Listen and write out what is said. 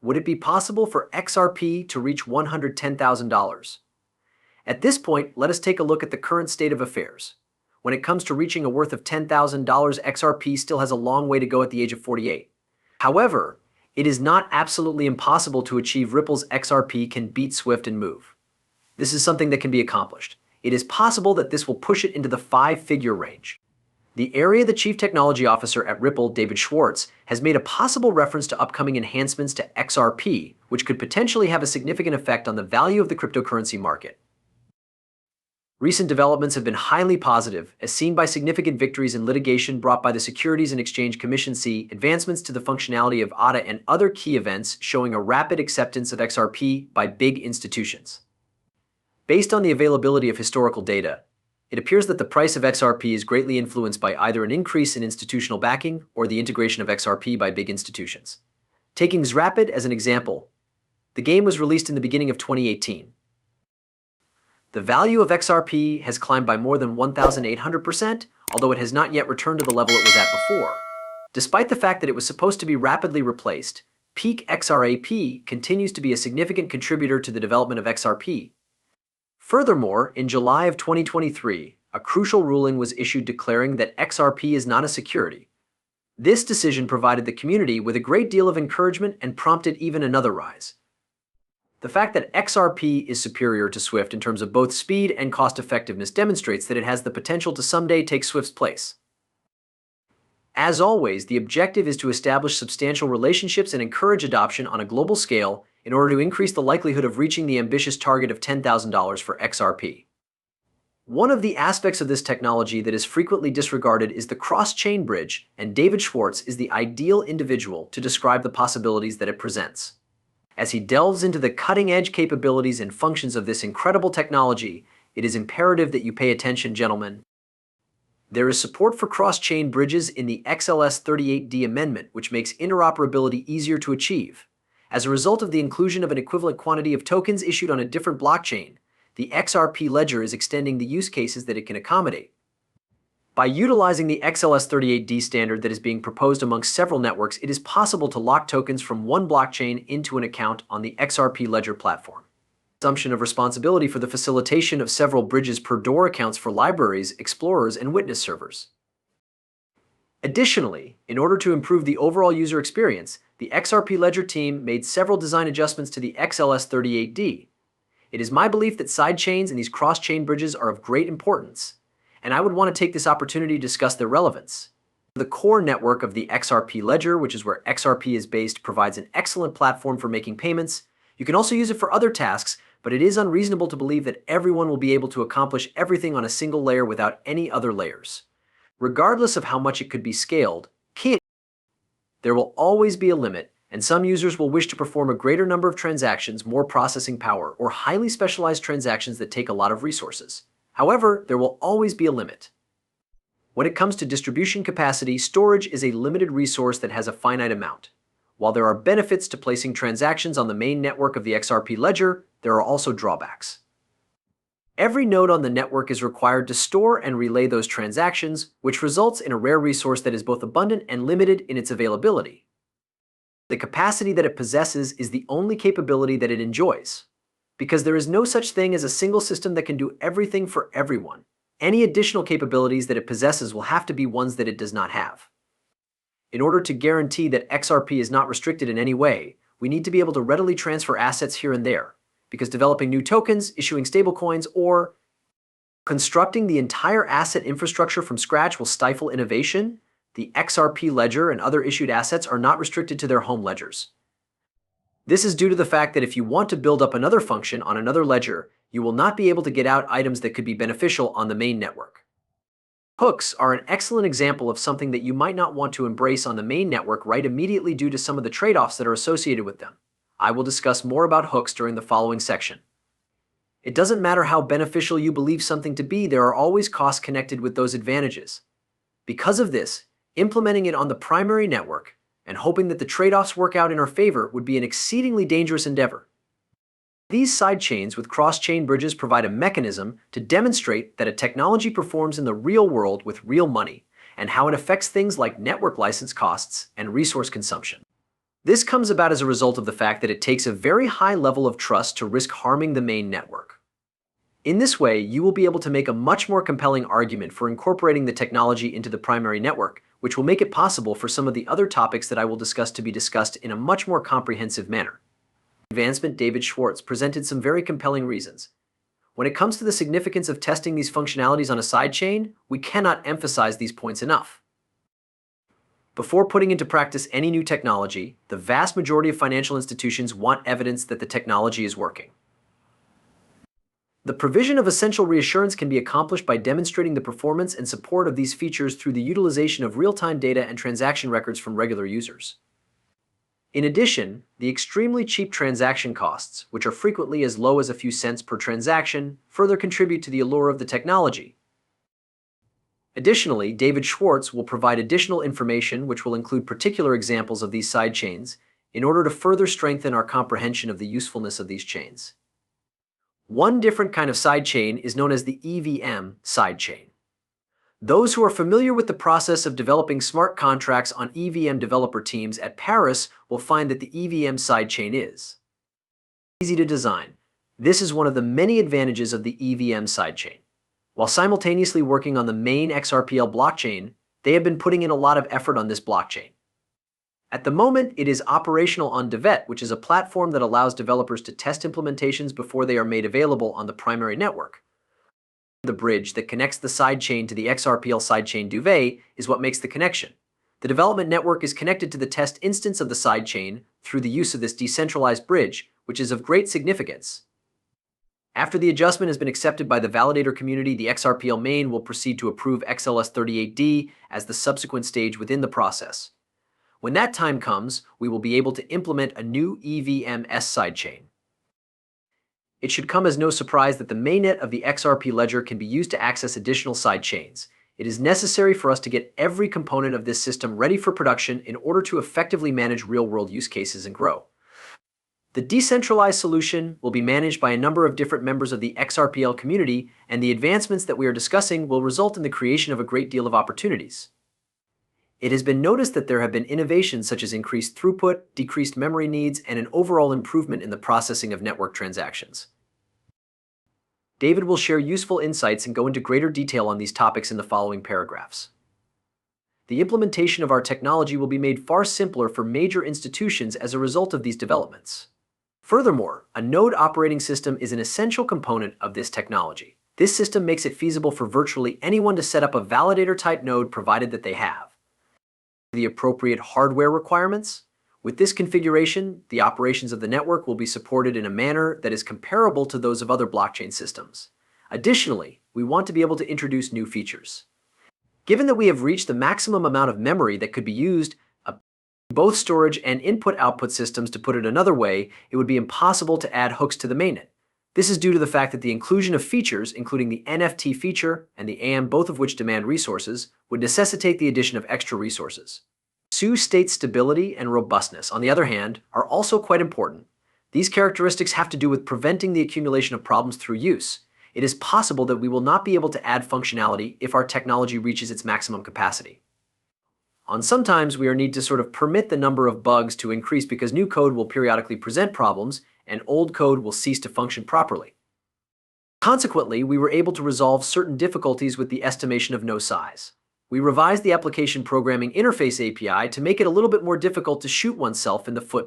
Would it be possible for XRP to reach $110,000? At this point, let us take a look at the current state of affairs. When it comes to reaching a worth of $10,000, XRP still has a long way to go at the age of 48. However, it is not absolutely impossible to achieve Ripple's XRP can beat Swift and move. This is something that can be accomplished. It is possible that this will push it into the 5-figure range. The area the Chief Technology Officer at Ripple, David Schwartz, has made a possible reference to upcoming enhancements to XRP, which could potentially have a significant effect on the value of the cryptocurrency market. Recent developments have been highly positive, as seen by significant victories in litigation brought by the Securities and Exchange Commission, advancements to the functionality of ADA, and other key events showing a rapid acceptance of XRP by big institutions. Based on the availability of historical data, it appears that the price of XRP is greatly influenced by either an increase in institutional backing or the integration of XRP by big institutions. Taking xrp as an example, the game was released in the beginning of 2018. The value of XRP has climbed by more than 1,800%, although it has not yet returned to the level it was at before. Despite the fact that it was supposed to be rapidly replaced, peak xrp continues to be a significant contributor to the development of XRP. Furthermore, in July of 2023, a crucial ruling was issued declaring that XRP is not a security. This decision provided the community with a great deal of encouragement and prompted even another rise. The fact that XRP is superior to Swift in terms of both speed and cost-effectiveness demonstrates that it has the potential to someday take Swift's place. As always, the objective is to establish substantial relationships and encourage adoption on a global scale in order to increase the likelihood of reaching the ambitious target of $10,000 for XRP. One of the aspects of this technology that is frequently disregarded is the cross-chain bridge, and David Schwartz is the ideal individual to describe the possibilities that it presents. As he delves into the cutting-edge capabilities and functions of this incredible technology, it is imperative that you pay attention, gentlemen. There is support for cross-chain bridges in the XLS38D amendment, which makes interoperability easier to achieve. As a result of the inclusion of an equivalent quantity of tokens issued on a different blockchain, the XRP ledger is extending the use cases that it can accommodate. By utilizing the XLS38D standard that is being proposed amongst several networks, it is possible to lock tokens from one blockchain into an account on the XRP ledger platform. Assumption of responsibility for the facilitation of several bridges per door accounts for libraries, explorers, and witness servers. Additionally, in order to improve the overall user experience, the XRP Ledger team made several design adjustments to the XLS38D. It is my belief that sidechains and these cross-chain bridges are of great importance, and I would want to take this opportunity to discuss their relevance. The core network of the XRP Ledger, which is where XRP is based, provides an excellent platform for making payments. You can also use it for other tasks, but it is unreasonable to believe that everyone will be able to accomplish everything on a single layer without any other layers. Regardless of how much it could be scaled, there will always be a limit, and some users will wish to perform a greater number of transactions, more processing power, or highly specialized transactions that take a lot of resources. However, there will always be a limit. When it comes to distribution capacity, storage is a limited resource that has a finite amount. While there are benefits to placing transactions on the main network of the XRP Ledger, there are also drawbacks. Every node on the network is required to store and relay those transactions, which results in a rare resource that is both abundant and limited in its availability. The capacity that it possesses is the only capability that it enjoys, because there is no such thing as a single system that can do everything for everyone. Any additional capabilities that it possesses will have to be ones that it does not have. In order to guarantee that XRP is not restricted in any way, we need to be able to readily transfer assets here and there, because developing new tokens, issuing stablecoins, or constructing the entire asset infrastructure from scratch will stifle innovation. The XRP ledger and other issued assets are not restricted to their home ledgers. This is due to the fact that if you want to build up another function on another ledger, you will not be able to get out items that could be beneficial on the main network. Hooks are an excellent example of something that you might not want to embrace on the main network right immediately due to some of the trade-offs that are associated with them. I will discuss more about hooks during the following section. It doesn't matter how beneficial you believe something to be, there are always costs connected with those advantages. Because of this, implementing it on the primary network and hoping that the trade-offs work out in our favor would be an exceedingly dangerous endeavor. These sidechains with cross-chain bridges provide a mechanism to demonstrate that a technology performs in the real world with real money and how it affects things like network license costs and resource consumption. This comes about as a result of the fact that it takes a very high level of trust to risk harming the main network. In this way, you will be able to make a much more compelling argument for incorporating the technology into the primary network, which will make it possible for some of the other topics that I will discuss to be discussed in a much more comprehensive manner. Advancement David Schwartz presented some very compelling reasons. When it comes to the significance of testing these functionalities on a sidechain, we cannot emphasize these points enough. Before putting into practice any new technology, the vast majority of financial institutions want evidence that the technology is working. The provision of essential reassurance can be accomplished by demonstrating the performance and support of these features through the utilization of real-time data and transaction records from regular users. In addition, the extremely cheap transaction costs, which are frequently as low as a few cents per transaction, further contribute to the allure of the technology. Additionally, David Schwartz will provide additional information which will include particular examples of these sidechains in order to further strengthen our comprehension of the usefulness of these chains. One different kind of sidechain is known as the EVM sidechain. Those who are familiar with the process of developing smart contracts on EVM developer teams at Paris will find that the EVM sidechain is easy to design. This is one of the many advantages of the EVM sidechain. While simultaneously working on the main XRPL blockchain, they have been putting in a lot of effort on this blockchain. At the moment, it is operational on Devet, which is a platform that allows developers to test implementations before they are made available on the primary network. The bridge that connects the sidechain to the XRPL sidechain Duvet is what makes the connection. The development network is connected to the test instance of the sidechain through the use of this decentralized bridge, which is of great significance. After the adjustment has been accepted by the validator community, the XRPL main will proceed to approve XLS38D as the subsequent stage within the process. When that time comes, we will be able to implement a new EVMS sidechain. It should come as no surprise that the mainnet of the XRP ledger can be used to access additional sidechains. It is necessary for us to get every component of this system ready for production in order to effectively manage real-world use cases and grow. The decentralized solution will be managed by a number of different members of the XRPL community, and the advancements that we are discussing will result in the creation of a great deal of opportunities. It has been noticed that there have been innovations such as increased throughput, decreased memory needs, and an overall improvement in the processing of network transactions. David will share useful insights and go into greater detail on these topics in the following paragraphs. The implementation of our technology will be made far simpler for major institutions as a result of these developments. Furthermore, a node operating system is an essential component of this technology. This system makes it feasible for virtually anyone to set up a validator-type node provided that they have the appropriate hardware requirements. With this configuration, the operations of the network will be supported in a manner that is comparable to those of other blockchain systems. Additionally, we want to be able to introduce new features. Given that we have reached the maximum amount of memory that could be used both storage and input-output systems, to put it another way, it would be impossible to add hooks to the mainnet. This is due to the fact that the inclusion of features, including the NFT feature and the AM, both of which demand resources, would necessitate the addition of extra resources. State stability and robustness, on the other hand, are also quite important. These characteristics have to do with preventing the accumulation of problems through use. It is possible that we will not be able to add functionality if our technology reaches its maximum capacity. Sometimes we need to permit the number of bugs to increase because new code will periodically present problems and old code will cease to function properly. Consequently, we were able to resolve certain difficulties with the estimation of no size. We revised the application programming interface API to make it a little bit more difficult to shoot oneself in the foot